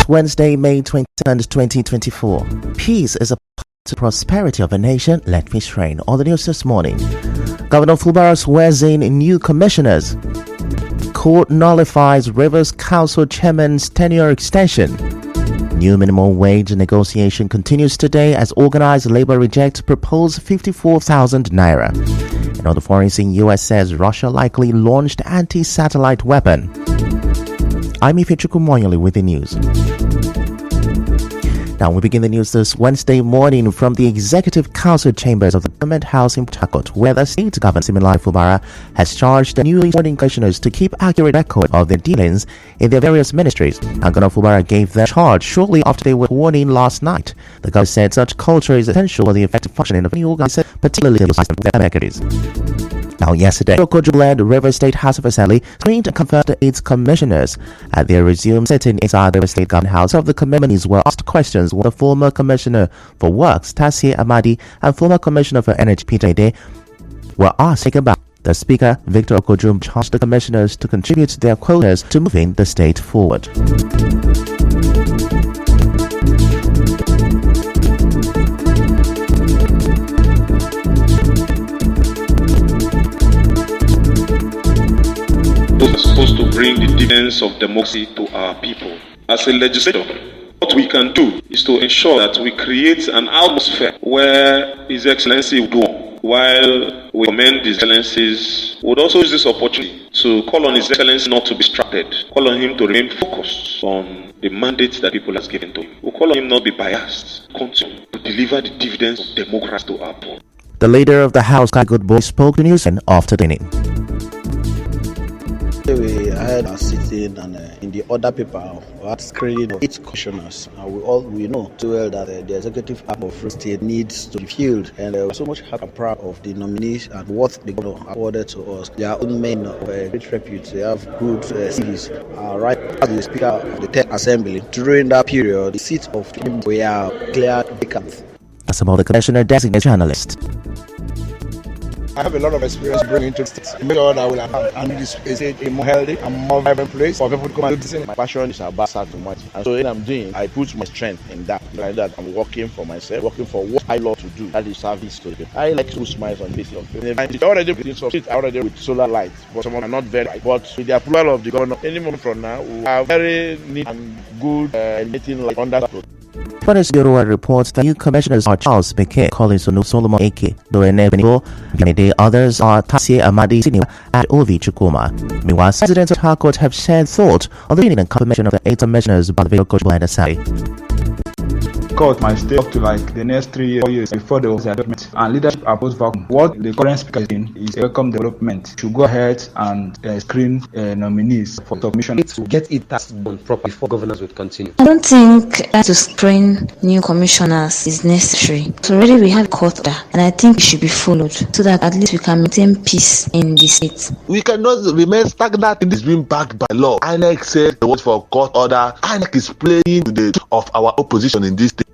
Wednesday, May 22nd, 2024. Peace is a part of the prosperity of a nation. Let me train. All the news this morning. Governor Fulbara swears in new commissioners. Court nullifies Rivers Council chairman's tenure extension. New minimum wage negotiation continues today as organized labor rejects proposed 54,000 naira. And on the foreign scene, US says Russia likely launched anti-satellite weapon. I'm Ifechuku Moyoli with the news. Now we begin the news this Wednesday morning from the Executive Council chambers of the Government House in Port Harcourt, where the state government, Similai Fulbara, has charged the newly sworn commissioners to keep accurate record of their dealings in their various ministries. Governor Fulbara gave their charge shortly after they were sworn in last night. The governor said such culture is essential for the effective functioning of any organization, particularly the system of their secretaries. Now, yesterday, Okojo-led River State House of Assembly screened and confirmed its commissioners. At their resumed sitting inside the River State Government House, of the committees were asked questions with the former Commissioner for Works, Tasie Amadi, and former Commissioner for Energy, Peter Ide, were asked about. The Speaker, Victor Okojo, charged the commissioners to contribute their quotas to moving the state forward. Those are supposed to bring the dividends of democracy to our people. As a legislator, what we can do is to ensure that we create an atmosphere where His Excellency will go on. While we commend His Excellencies, we would also use this opportunity to call on His Excellency not to be distracted, call on him to remain focused on the mandate that people have given to him. We call on him not to be biased, continue to deliver the dividends of democracy to our people. The leader of the House, Kai Goodboy, spoke to news after dinner. We had our sitting and in the other paper we had screening of 8 commissioners. We know too well that the executive arm of Free State needs to be filled, and we're so much happy and proud of the nominees and what the governor awarded to us. They are all men of great repute. They have good CVs. Right as the Speaker of the 10th Assembly, during that period, the seat of him were cleared vacant. That's about the commissioner designated journalist. I have a lot of experience bringing to the states. Make sure that I will have and this is a more healthy and more vibrant place for people to come and listen. My passion is about too much, and so when I'm doing, I put my strength in that. Like that, I'm working for myself, working for what I love to do. That is service to the people. I like to smile on this of people. It's already with solar lights, but some are not very bright. But with the approval of the governor, any moment from now, we have very neat and good meeting like under. Finance Bureau reports that new commissioners are Charles Beke, Collins Solomon Eke, Dorene Benigo, the others are Tasie Amadi Senior and Ovi Chukuma. Meanwhile, residents of Harcourt have shared thought on the meaning and confirmation of the 8 commissioners by the Victor Okojo and Assembly. Court might stay up to like the next 3 years, 4 years before there was a development, and leadership are both vacuum. What the current speaker is doing is a welcome development. Should go ahead and screen nominees for submission. To get it done properly before governors would continue. I don't think that to screen new commissioners is necessary. So already we have court order, and I think it should be followed so that at least we can maintain peace in the state. We cannot remain stagnant in this being backed by law. INEC said the word for court order. INEC is playing to the of our opposition in this state.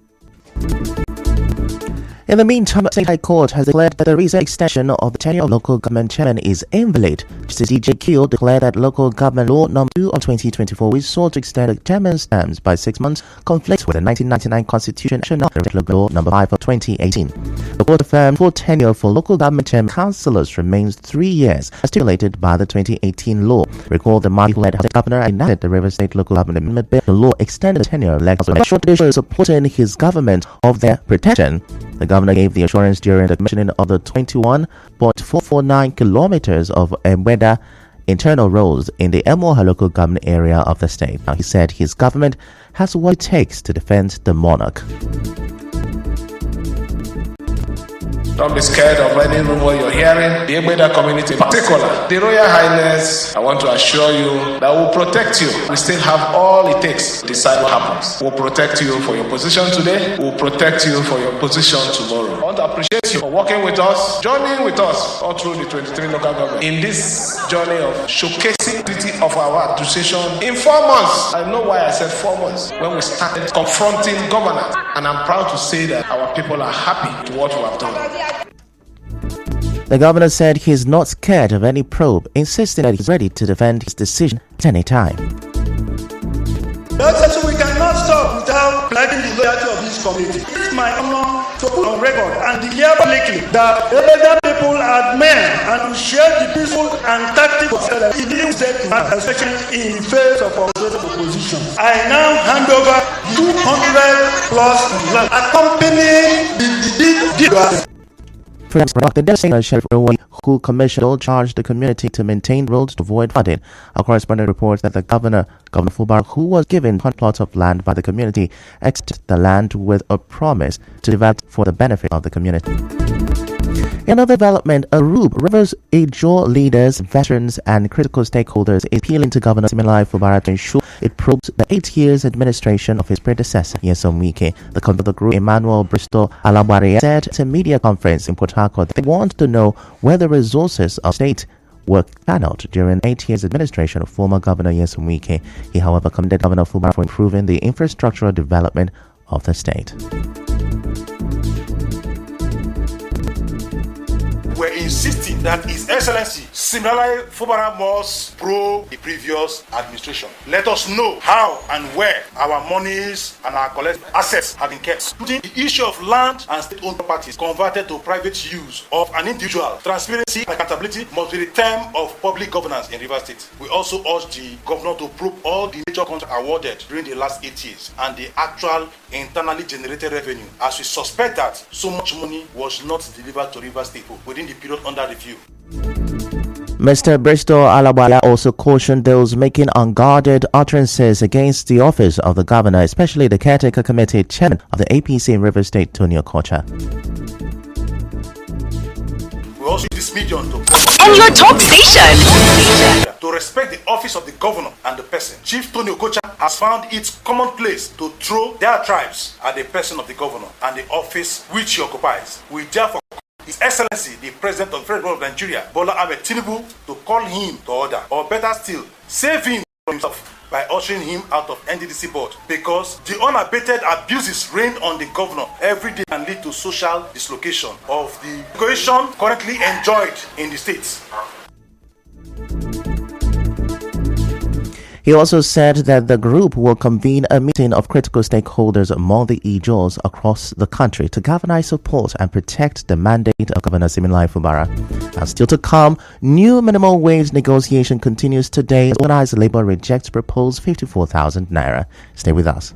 In the meantime, the State High Court has declared that the recent extension of the tenure of local government chairman is invalid. Justice E.J. Keel declared that Local Government Law No. 2 of 2024, which sought to extend the chairman's terms by 6 months, conflicts with the 1999 Constitution and Local Law No. 5 of 2018. The court affirmed full tenure for local government chairman councillors remains 3 years, as stipulated by the 2018 law. Recall the Marty-led governor enacted the River State Local Government Amendment Bill. The law extended the tenure of elected short issues supporting his government of their protection. The governor gave the assurance during the commissioning of the 21.449 kilometers of Mweda internal roads in the Emoha local government area of the state. Now, he said his government has what it takes to defend the monarch. Don't be scared of any rumor you're hearing. The Egbeda community in particular, the Royal Highness, I want to assure you that we'll protect you. We still have all it takes to decide what happens. We'll protect you for your position today. We'll protect you for your position tomorrow. I want to appreciate you for working with us, joining with us all through the 23 local government in this journey of showcasing the ability of our administration in 4 months. I know why I said 4 months. When we started confronting governance, and I'm proud to say that our people are happy to what we have done. The governor said he is not scared of any probe, insisting that he's ready to defend his decision at any time. We cannot stop loyalty of this community. It is my honor to put on record and declare publicly that elder people admire and share the peaceful and tactical especially in face of our opposition. I now hand over 200 plus land accompanying the The Deputy Sheriff who commissioned charged the community to maintain roads to avoid flooding. Our correspondent reports that the Governor Fubara, who was given 100 plots of land by the community, exited the land with a promise to develop for the benefit of the community. In other development, a group Rivers Ijaw leaders, veterans, and critical stakeholders is appealing to Governor Siminalayi Fubara to ensure it probes the 8 years administration of his predecessor, Nyesom Wike. The convener of the group, Emmanuel Bristol Alabare, said at a media conference in Port Harcourt that they want to know where the resources of state were channeled during 8 years administration of former Governor Nyesom Wike. He, however, commended Governor Fubara for improving the infrastructural development of the state. We're insisting that His Excellency Siminalayi Fubara must probe the previous administration. Let us know how and where our monies and our collective assets have been kept. Putting the issue of land and state-owned properties converted to private use of an individual. Transparency and accountability must be the term of public governance in Rivers State. We also urge the governor to probe all the major contracts awarded during the last 8 years and the actual internally generated revenue, as we suspect that so much money was not delivered to Rivers State within the period under review. Mr. Bristol Alabala also cautioned those making unguarded utterances against the office of the governor, especially the caretaker committee chairman of the APC in Rivers State, Tony Okocha. We also use this medium to and your top station to respect the office of the governor and the person. Chief Tony Okocha has found it commonplace to throw their tribes at the person of the governor and the office which he occupies. We therefore His Excellency, the President of the Federal Republic of Nigeria, Bola Ahmed Tinubu, to call him to order, or better still, save him from himself by ushering him out of NDDC board, because the unabated abuses rained on the governor every day can lead to social dislocation of the cohesion currently enjoyed in the states. He also said that the group will convene a meeting of critical stakeholders among the Ijaws across the country to galvanize support and protect the mandate of Governor Siminalayi Fubara. And still to come, new minimum wage negotiation continues today as organized labor rejects proposed 54,000 naira. Stay with us.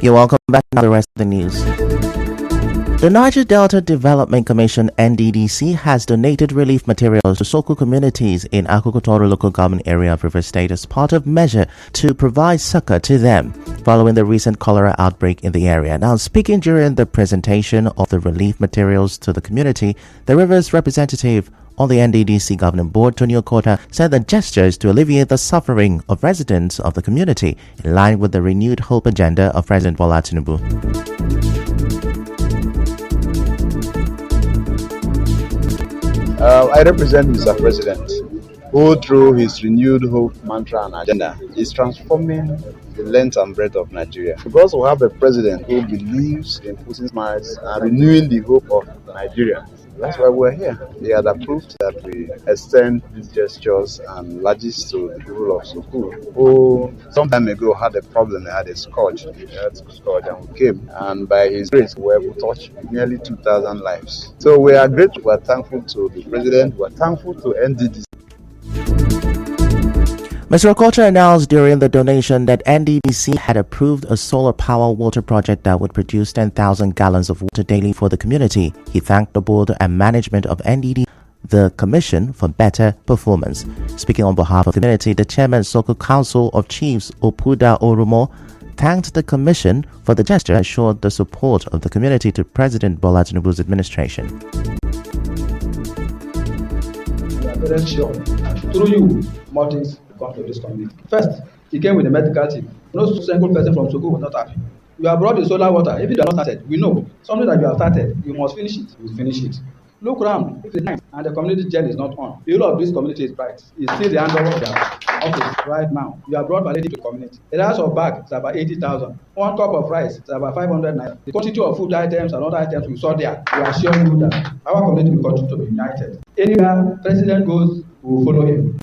You're welcome back to the rest of the news. The Niger Delta Development Commission (NDDC) has donated relief materials to Soko communities in Akokotoro local government area of River State as part of measure to provide succor to them following the recent cholera outbreak in the area. Now, speaking during the presentation of the relief materials to the community, the Rivers representative on the NDDC Governing Board, Tony Okota, said the gesture is to alleviate the suffering of residents of the community in line with the renewed hope agenda of President Bola Tinubu. I represent Mr. President, who through his renewed hope mantra and agenda is transforming the length and breadth of Nigeria. Because we have a president who believes in putting smiles and renewing the hope of Nigeria. That's why we're here. They had approved that we extend these gestures and largesse to the people of Soko, who some time ago had a problem. They had a scourge. And we came. And by his grace, we were able to touch nearly 2,000 lives. So we are grateful. We are thankful to the president. We are thankful to NDDC. Mr. Okota announced during the donation that NDDC had approved a solar power water project that would produce 10,000 gallons of water daily for the community. He thanked the board and management of NDDC, the commission, for better performance. Speaking on behalf of the community, the chairman of Soko Council of Chiefs, Opuda Orumo, thanked the commission for the gesture and assured the support of the community to President Bola Tinubu's administration. We are very sure that through you, more things come to this community. First, he came with a medical team. No single person from Soko was not happy. You have brought the solar water. If you have not started, we know something that you have started, you must finish it. You finish it. Look around. If it's night and the community gel is not on, the whole of this community is bright. You see the handle of their office right now. You have brought validity to the community. The rice of bag is about 80,000. 1 cup of rice is about 500 naira. The quantity of food items and other items we saw there, we assure you that our community will continue to be united. Anywhere President goes, we will follow him.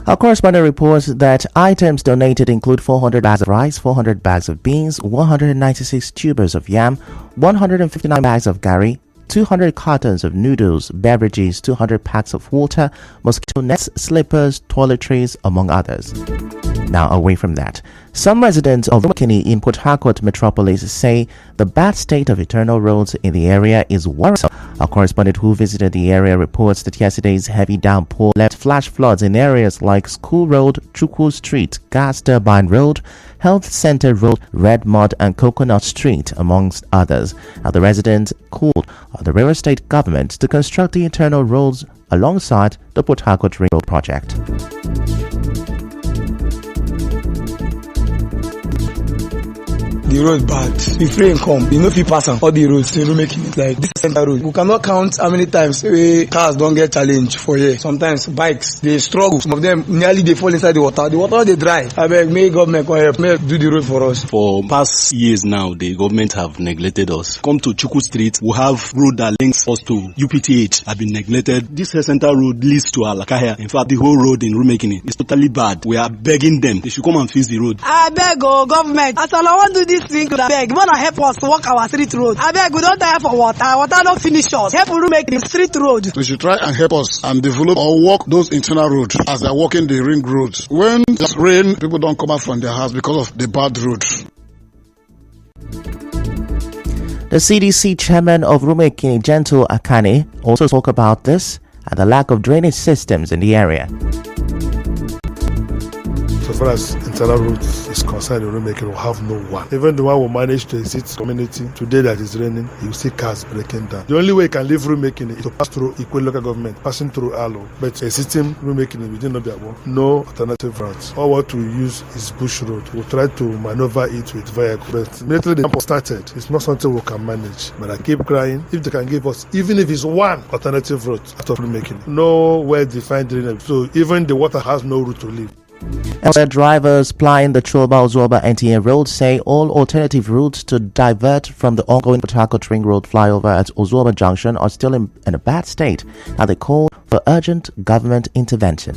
Our correspondent reports that items donated include 400 bags of rice, 400 bags of beans, 196 tubers of yam, 159 bags of gari, 200 cartons of noodles, beverages, 200 packs of water, mosquito nets, slippers, toiletries, among others. Now, away from that, some residents of Rumokini in Port Harcourt metropolis say the bad state of internal roads in the area is worrisome. Our correspondent who visited the area reports that yesterday's heavy downpour left flash floods in areas like School Road, Chukwu Street, Gas Turbine Road, Health Center Road, Red Mud and Coconut Street, amongst others. Now, the residents called on the River State government to construct the internal roads alongside the Port Harcourt Ring Road project. The road bad. If rain come, you know if you pass on all the roads, they don't make it like this center road. We cannot count how many times cars don't get challenged for here. Sometimes bikes, they struggle. Some of them nearly they fall inside the water. The water they dry. I beg, may government come help, may do the road for us. For past years now, the government have neglected us. Come to Chukwu Street, we have road that links us to UPTH have been neglected. This center road leads to Alakahia. In fact, the whole road in Rumekini is totally bad. We are begging them. They should come and fix the road. I beg, government. As I want to do this thing, I beg, wanna help us walk our street road. I beg, we don't tire for water. Water don't finish us. Help we make the street road. They should try and help us and develop or walk those internal roads as they're walking the ring roads. When there's rain, people don't come out from their house because of the bad roads. The CDC chairman of Rumekini, Gentle Akane, also spoke about this and the lack of drainage systems in the area. So far as internal roads is concerned, Rumekini will have no one. Even the one who managed to exit community, today that is raining, you see cars breaking down. The only way you can leave Rumekini is to pass through Ikwe local government, passing through Alo. But exiting Rumekini within Obiabo, no alternative routes. All what we use is bush road. We'll try to maneuver it with vehicle. But immediately the camp started, it's not something we can manage. But I keep crying, if they can give us, even if it's one alternative route out of Rumekini, no well-defined drainage. So even the water has no route to leave. Elsewhere, drivers plying the Choba-Ozoba NTA road say all alternative routes to divert from the ongoing Port Harcourt Ring Road flyover at Ozoba Junction are still in a bad state, and they call for urgent government intervention.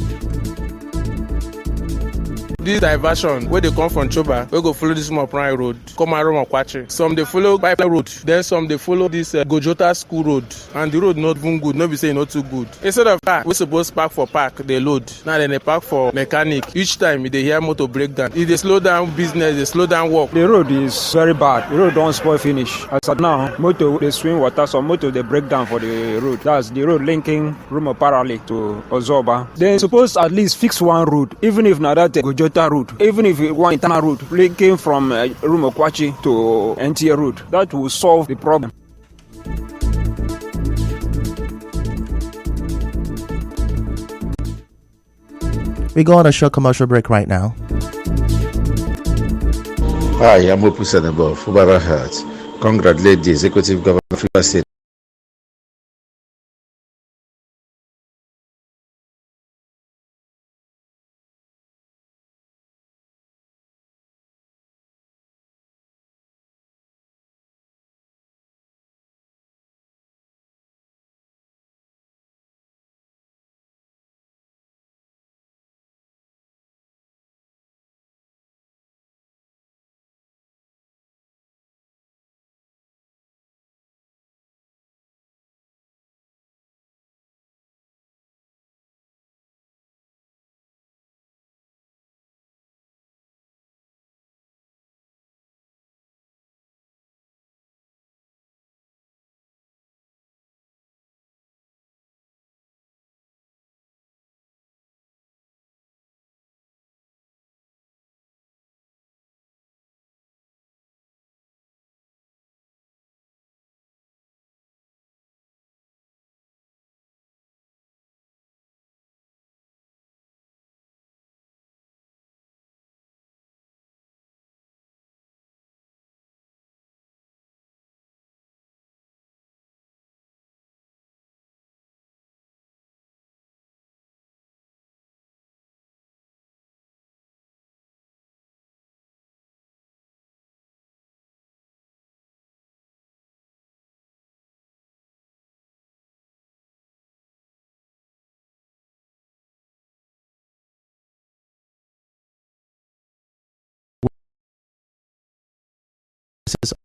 this diversion where they come from Choba, we go follow this small prime road, come around Okwache. Some they follow pipeline road, then some they follow this Gojota school road, and the road not even good, no be say not too good. Instead of that, we supposed park for park, they load. Now then they park for mechanic. Each time they hear motor breakdown. If they slow down business, they slow down work. The road is very bad. The road don't spoil finish. As of now, motor they swim water, some motor they break down for the road. That's the road linking Rumo Parallel to Ozoba. They supposed at least fix one road, even if not that Gojota road, even if one internal road linking from Rumo Kwachi to NTA road. That will solve the problem. We go on a short commercial break right now. Hi, I'm Opu Senabo, Fubara Heart. Congratulate the Executive Governor of Rivers State.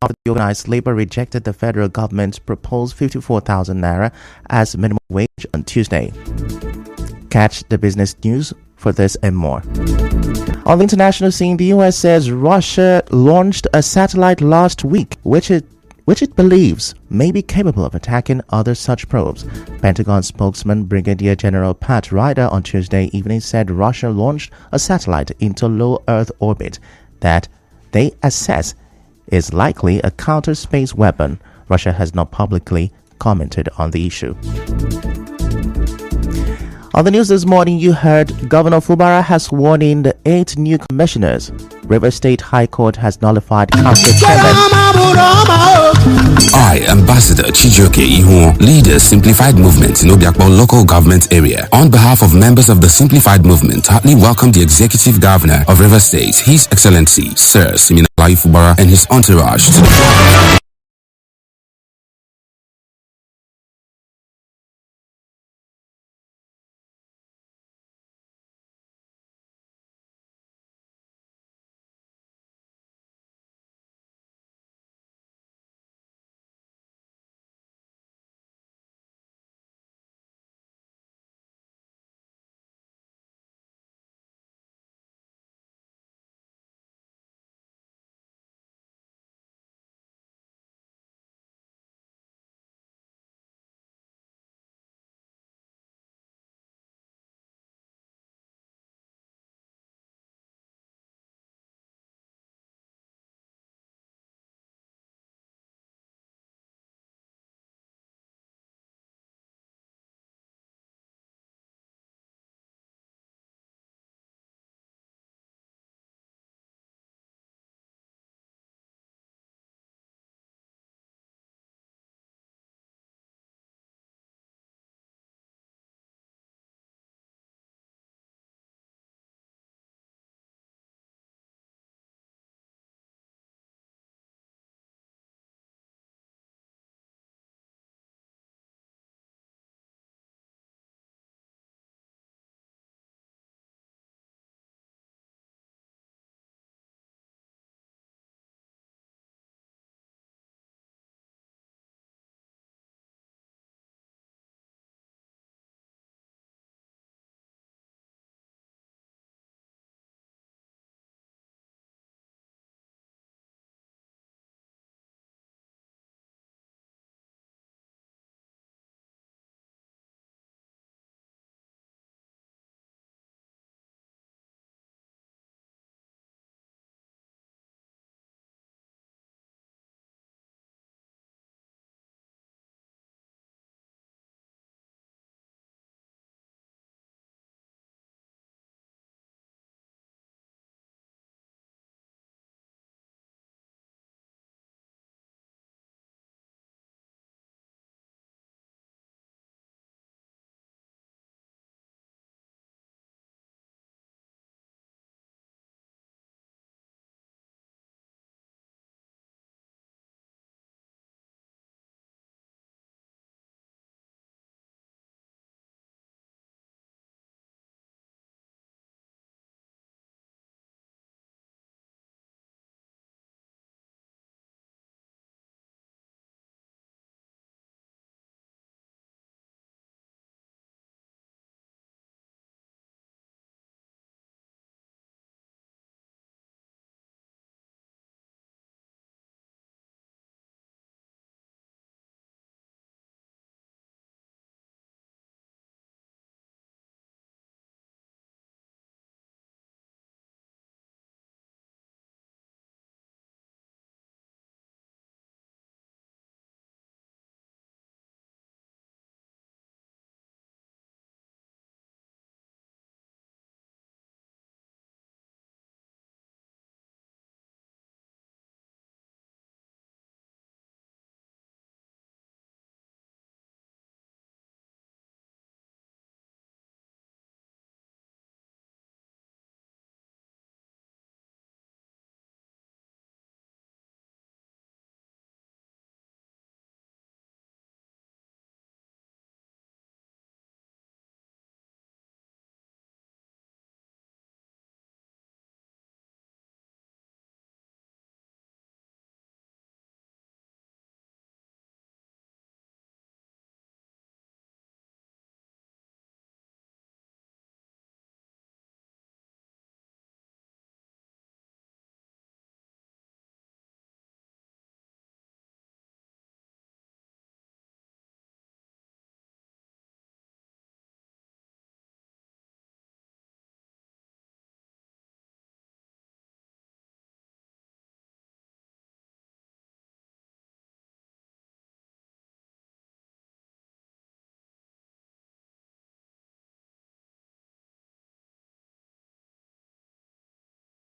Of the organized labor rejected the federal government's proposed 54,000 naira as minimum wage on Tuesday. Catch the business news for this and more. On the international scene, the US says Russia launched a satellite last week, which it believes may be capable of attacking other such probes. Pentagon spokesman Brigadier General Pat Ryder on Tuesday evening said Russia launched a satellite into low Earth orbit that they assess is likely a counter-space weapon. Russia has not publicly commented on the issue. On the news this morning, you heard Governor Fubara has sworn in the 8 new commissioners. Rivers State High Court has nullified council chairman. I, Ambassador Chijoke Ihuo, lead the Simplified Movement in Obiakpo local government area. On behalf of members of the Simplified Movement, heartily welcome the Executive Governor of Rivers State, His Excellency, Sir Siminalayi Fubara, and his entourage to the